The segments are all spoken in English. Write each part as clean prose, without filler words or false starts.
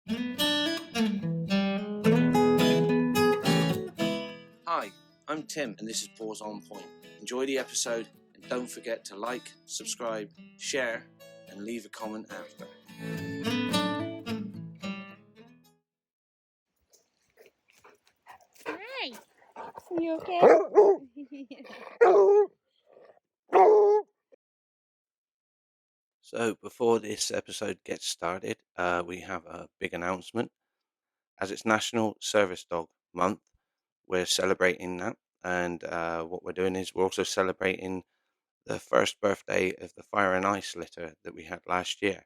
Hi, I'm Tim and this is Paws on Point. Enjoy the episode and don't forget to like, subscribe, share and leave a comment after. Hi. Are you okay? So before this episode gets started, we have a big announcement. As it's National Service Dog Month, we're celebrating that, and what we're doing is we're also celebrating the first birthday of the Fire and Ice litter that we had last year.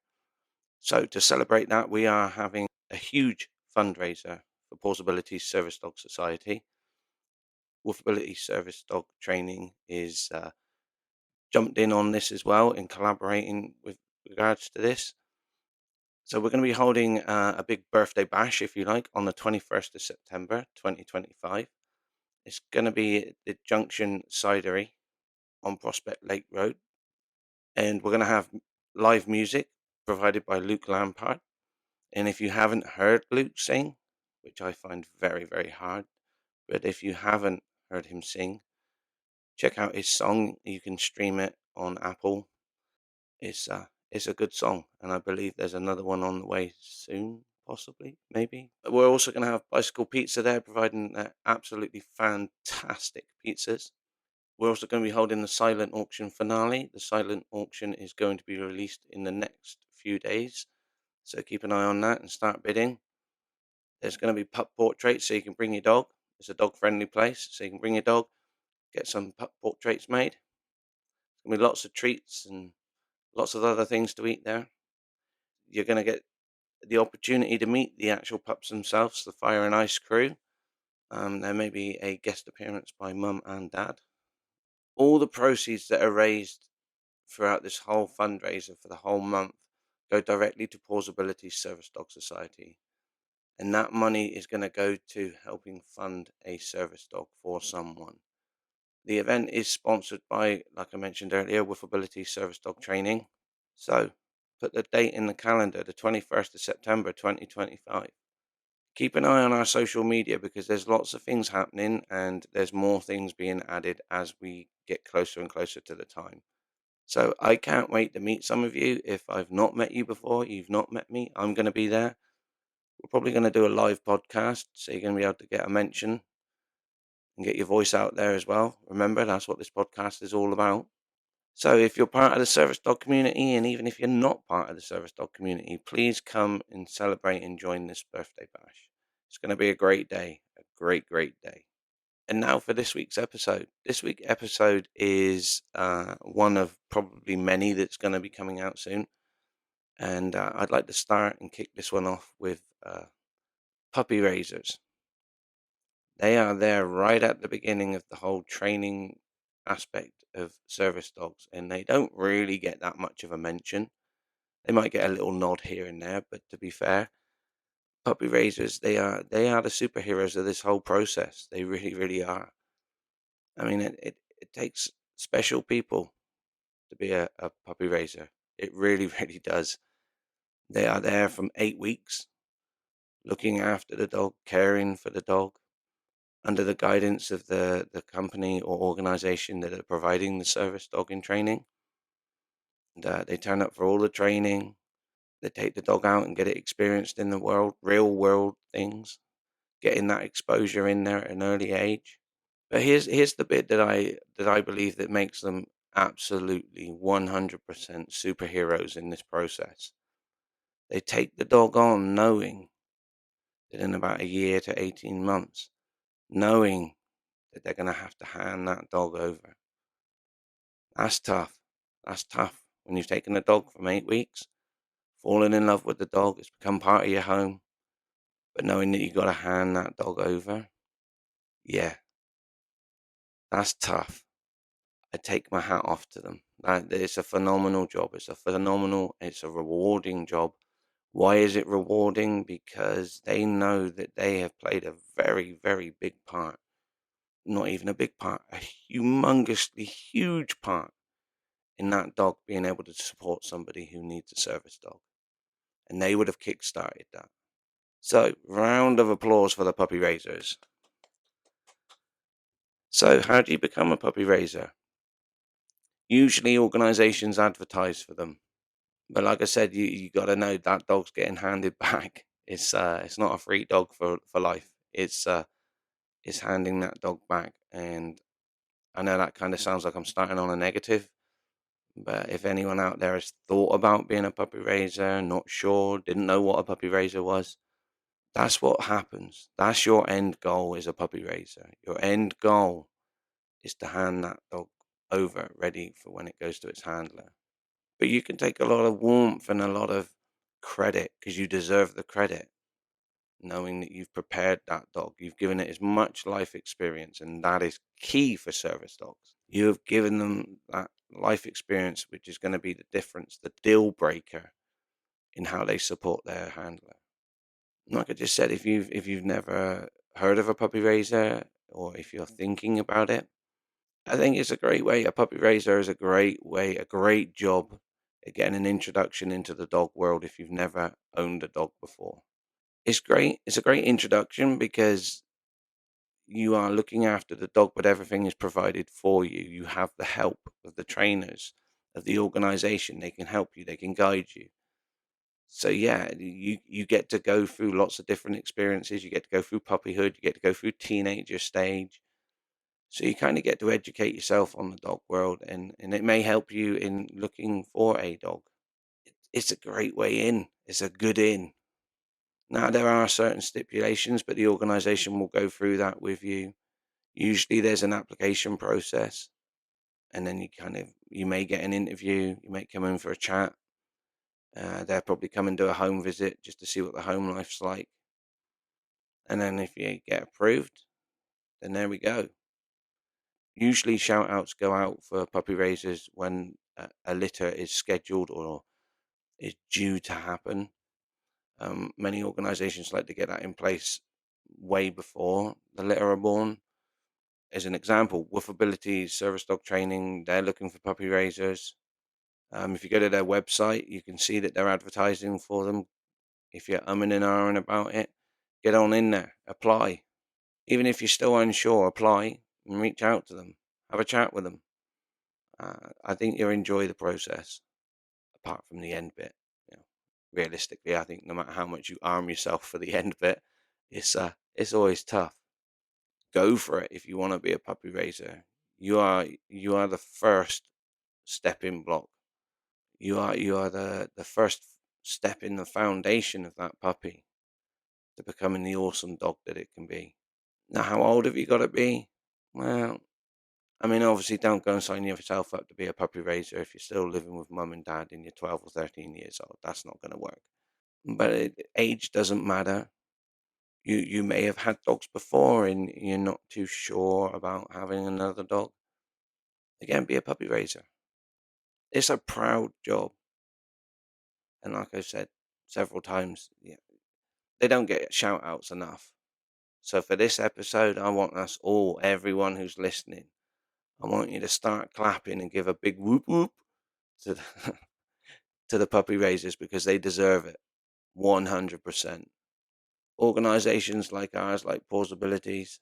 So to celebrate that, we are having a huge fundraiser for Pawsabilities Service Dog Society. Wolfability Service Dog Training is jumped in on this as well in collaborating with regards to this. So we're going to be holding a big birthday bash, if you like, on the 21st of September 2025. It's going to be at the Junction Cidery on Prospect Lake Road. And we're going to have live music provided by Luke Lampard. And if you haven't heard Luke sing, which I find very, very hard, but if you haven't heard him sing, check out his song. You can stream it on Apple. It's a good song, and I believe there's another one on the way soon, possibly, maybe. We're also going to have Bicycle Pizza there, providing absolutely fantastic pizzas. We're also going to be holding the silent auction finale. The silent auction is going to be released in the next few days, so keep an eye on that and start bidding. There's going to be pup portraits, so you can bring your dog. It's a dog-friendly place, so you can bring your dog, get some pup portraits made. There's going to be lots of treats and lots of other things to eat there. You're going to get the opportunity to meet the actual pups themselves, the Fire and Ice crew. There may be a guest appearance by Mum and Dad. All the proceeds that are raised throughout this whole fundraiser for the whole month go directly to Pawsabilities Service Dog Society. And that money is going to go to helping fund a service dog for someone. The event is sponsored by, like I mentioned earlier, Wolfability Service Dog Training. So put the date in the calendar, the 21st of September 2025. Keep an eye on our social media because there's lots of things happening and there's more things being added as we get closer and closer to the time. So I can't wait to meet some of you. If I've not met you before, you've not met me, I'm going to be there. We're probably going to do a live podcast, so you're going to be able to get a mention and get your voice out there as well. Remember, that's what this podcast is all about. So if you're part of the service dog community, and even if you're not part of the service dog community, please come and celebrate and join this birthday bash. It's going to be a great day, a great, great day. And now for this week's episode. This week's episode is one of probably many that's going to be coming out soon. And I'd like to start and kick this one off with puppy raisers. They are there right at the beginning of the whole training aspect of service dogs, and they don't really get that much of a mention. They might get a little nod here and there, but to be fair, puppy raisers, they are the superheroes of this whole process. They really, really are. I mean, it takes special people to be a puppy raiser. It really, really does. They are there from 8 weeks, looking after the dog, caring for the dog, under the guidance of the company or organization that are providing the service dog in training. And, they turn up for all the training. They take the dog out and get it experienced in the world, real world things, getting that exposure in there at an early age. But here's the bit that I believe that makes them absolutely 100% superheroes in this process. They take the dog on knowing that in about a year to 18 months, knowing that they're going to have to hand that dog over. That's tough. That's tough. When you've taken a dog from 8 weeks, fallen in love with the dog, it's become part of your home, but knowing that you've got to hand that dog over, yeah, that's tough. I take my hat off to them. It's a phenomenal job. It's a rewarding job. Why is it rewarding? Because they know that they have played a very, very big part. Not even a big part, a humongously huge part in that dog being able to support somebody who needs a service dog. And they would have kick-started that. So, round of applause for the puppy raisers. So, how do you become a puppy raiser? Usually, organizations advertise for them. But like I said, you got to know that dog's getting handed back. It's not a free dog for life. It's handing that dog back. And I know that kind of sounds like I'm starting on a negative, but if anyone out there has thought about being a puppy raiser, not sure, didn't know what a puppy raiser was, that's what happens. That's your end goal as a puppy raiser. Your end goal is to hand that dog over ready for when it goes to its handler. But you can take a lot of warmth and a lot of credit because you deserve the credit, knowing that you've prepared that dog. You've given it as much life experience, and that is key for service dogs. You have given them that life experience, which is going to be the difference, the deal breaker in how they support their handler. Like I just said, if you've never heard of a puppy raiser, or if you're thinking about it, I think it's a great way. A puppy raiser is a great way, a great job at getting an introduction into the dog world if you've never owned a dog before. It's great. It's a great introduction because you are looking after the dog, but everything is provided for you. You have the help of the trainers, of the organization. They can help you, they can guide you. So yeah, you get to go through lots of different experiences. You get to go through puppyhood, you get to go through teenager stage. So you kind of get to educate yourself on the dog world, and it may help you in looking for a dog. It's a great way in. It's a good in. Now there are certain stipulations, but the organization will go through that with you. Usually there's an application process, and then you may get an interview, you may come in for a chat. They'll probably come and do a home visit just to see what the home life's like. And then if you get approved, then there we go. Usually shout outs go out for puppy raisers when a litter is scheduled or is due to happen. Many organizations like to get that in place way before the litter are born. As an example, Woofabilities, service dog training, they're looking for puppy raisers. If you go to their website, you can see that they're advertising for them. If you're umming and ahhing about it, get on in there, apply. Even if you're still unsure, apply and reach out to them, have a chat with them. I think you'll enjoy the process, apart from the end bit. You know, realistically, I think no matter how much you arm yourself for the end bit, it's always tough. Go for it if you want to be a puppy raiser. You are the first stepping block. You are the first step in the foundation of that puppy to becoming the awesome dog that it can be. Now, how old have you got to be? Well, I mean, obviously, don't go and sign yourself up to be a puppy raiser if you're still living with mum and dad and you're 12 or 13 years old. That's not going to work. But age doesn't matter. You may have had dogs before and you're not too sure about having another dog. Again, be a puppy raiser. It's a proud job. And like I said several times, yeah, they don't get shout outs enough. So for this episode, I want us all, everyone who's listening, I want you to start clapping and give a big whoop whoop to the, to the puppy raisers because they deserve it 100%. Organizations like ours, like Pawsabilities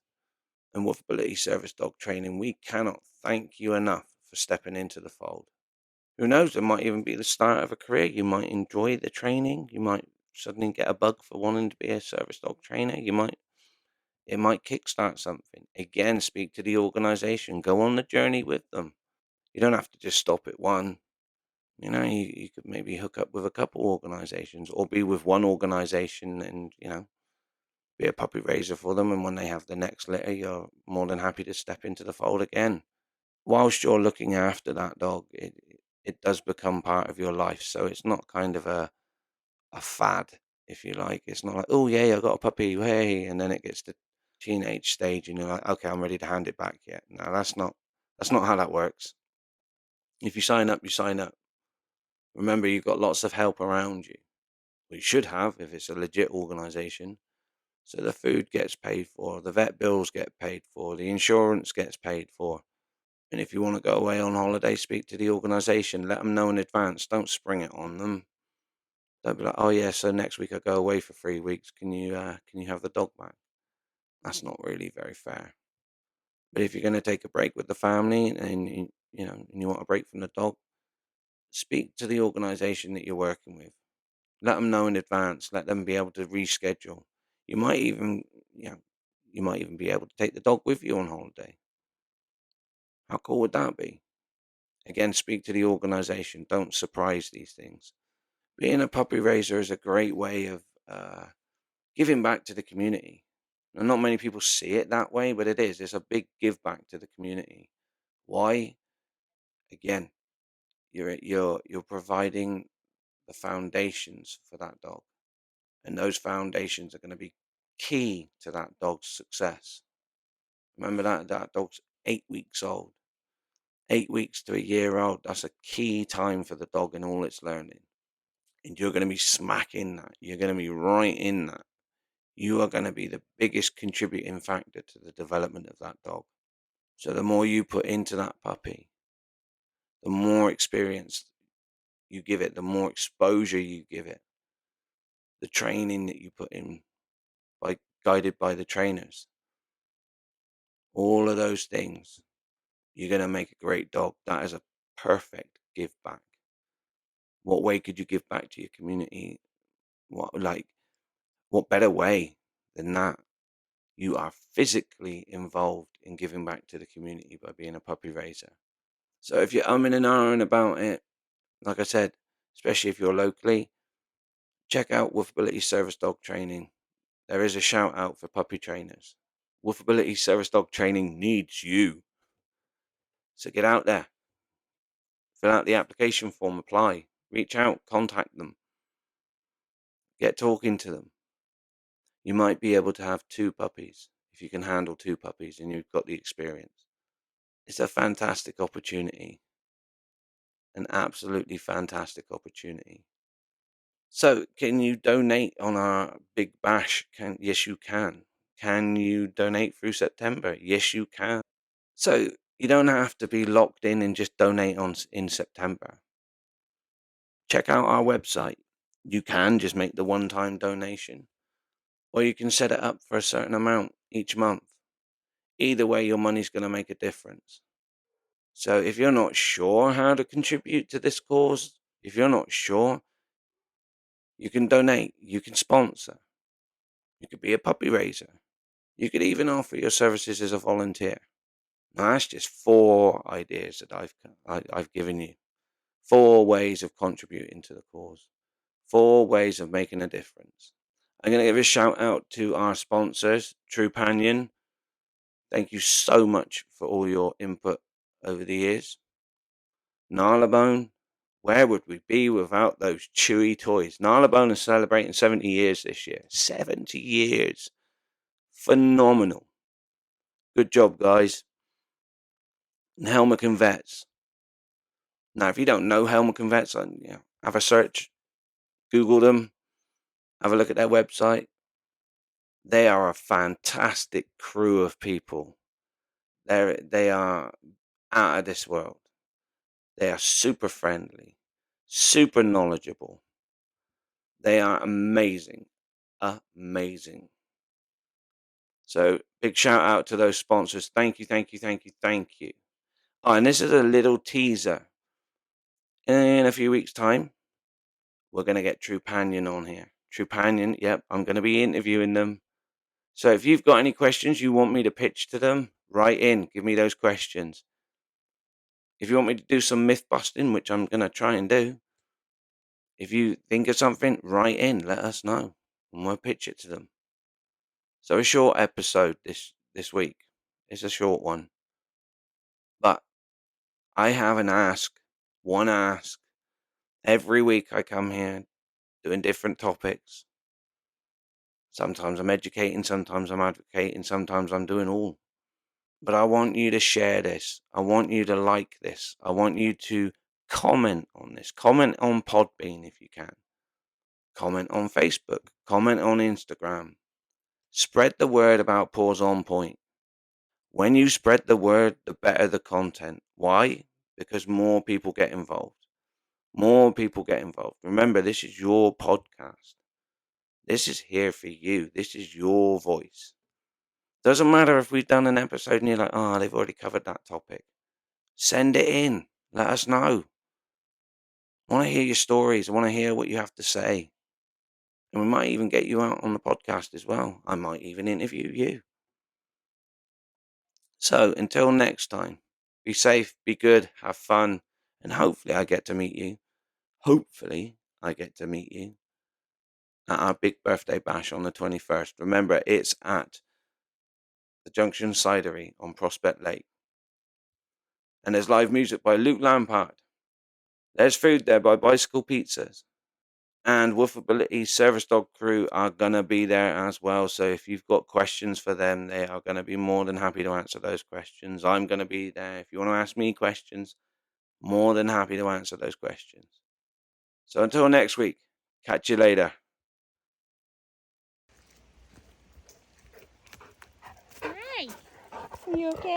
and Wolfability Service Dog Training, we cannot thank you enough for stepping into the fold. Who knows? It might even be the start of a career. You might enjoy the training. You might suddenly get a bug for wanting to be a service dog trainer. It might kickstart something. Again, speak to the organization. Go on the journey with them. You don't have to just stop at one. You could maybe hook up with a couple organizations or be with one organization and, be a puppy raiser for them. And when they have the next litter, you're more than happy to step into the fold again. Whilst you're looking after that dog, it does become part of your life. So it's not kind of a fad, if you like. It's not like, oh, yeah, I got a puppy, hey, and then it gets to teenage stage and you're like, okay, I'm ready to hand it back yet. No, that's not how that works. If you sign up, you sign up. Remember, you've got lots of help around you. Well, you should have if it's a legit organization. So the food gets paid for, the vet bills get paid for, the insurance gets paid for. And if you want to go away on holiday, speak to the organization. Let them know in advance. Don't spring it on them. Don't be like, "Oh, yeah, so next week I go away for 3 weeks. Can you have the dog back?" That's not really very fair. But if you're gonna take a break with the family and and you want a break from the dog, speak to the organization that you're working with. Let them know in advance. Let them be able to reschedule. You might even, you know, you might even be able to take the dog with you on holiday. How cool would that be? Again, speak to the organization. Don't surprise these things. Being a puppy raiser is a great way of giving back to the community. And not many people see it that way, but it is. It's a big give back to the community. Why? Again, you're providing the foundations for that dog, and those foundations are going to be key to that dog's success. Remember that dog's 8 weeks old, 8 weeks to a year old. That's a key time for the dog in all its learning, and you're going to be smacking that. You're going to be right in that. You are going to be the biggest contributing factor to the development of that dog. So the more you put into that puppy, the more experience you give it, the more exposure you give it, the training that you put in by guided by the trainers, all of those things, you're going to make a great dog. That is a perfect give back. What way could you give back to your community? What better way than that? You are physically involved in giving back to the community by being a puppy raiser. So if you're umming and ahhing about it, like I said, especially if you're locally, check out Woofability Service Dog Training. There is a shout out for puppy trainers. Woofability Service Dog Training needs you. So get out there, fill out the application form, apply, reach out, contact them, get talking to them. You might be able to have 2 puppies if you can handle 2 puppies and you've got the experience. It's a fantastic opportunity, an absolutely fantastic opportunity. So, can you donate on our big bash? Yes, you can. Can you donate through September? Yes, you can. So, you don't have to be locked in and just donate in September. Check out our website. You can just make the one-time donation, or you can set it up for a certain amount each month. Either way, your money's going to make a difference. So, if you're not sure how to contribute to this cause, if you're not sure, you can donate, you can sponsor, you could be a puppy raiser, you could even offer your services as a volunteer. Now, that's just 4 ideas that I've given you. 4 ways of contributing to the cause. 4 ways of making a difference. I'm going to give a shout out to our sponsors, Trupanion. Thank you so much for all your input over the years. Gnarlabone, where would we be without those chewy toys? Gnarlabone is celebrating 70 years this year. 70 years. Phenomenal. Good job, guys. And Helmick and Vets. Now, if you don't know Helmick and Vets, have a search, Google them, have a look at their website. They are a fantastic crew of people. They are out of this world. They are super friendly, super knowledgeable. They are amazing, amazing. So big shout out to those sponsors. Thank you, thank you, thank you, thank you. Oh, and this is a little teaser. In a few weeks' time, we're going to get Trupanion on here. Trupanion, yep, I'm going to be interviewing them. So if you've got any questions you want me to pitch to them, write in. Give me those questions. If you want me to do some myth busting, which I'm going to try and do, if you think of something, write in. Let us know, and we'll pitch it to them. So a short episode this week. It's a short one, but I have one ask. Every week I come here doing different topics. Sometimes I'm educating, sometimes I'm advocating, sometimes I'm doing all. But I want you to share this. I want you to like this. I want you to comment on this. Comment on Podbean if you can. Comment on Facebook. Comment on Instagram. Spread the word about Paws on Point. When you spread the word, the better the content. Why? Because more people get involved. More people get involved. Remember, this is your podcast. This is here for you. This is your voice. Doesn't matter if we've done an episode and you're like, oh, they've already covered that topic. Send it in. Let us know. I want to hear your stories. I want to hear what you have to say. And we might even get you out on the podcast as well. I might even interview you. So until next time, be safe, be good, have fun, and hopefully I get to meet you. Hopefully I get to meet you at our big birthday bash on the 21st. Remember, it's at the Junction Cidery on Prospect Lake. And there's live music by Luke Lampard. There's food there by Bicycle Pizzas. And Woofabilities Service Dog Crew are going to be there as well. So if you've got questions for them, they are going to be more than happy to answer those questions. I'm going to be there. If you want to ask me questions, more than happy to answer those questions. So until next week, catch you later. Hi. You okay?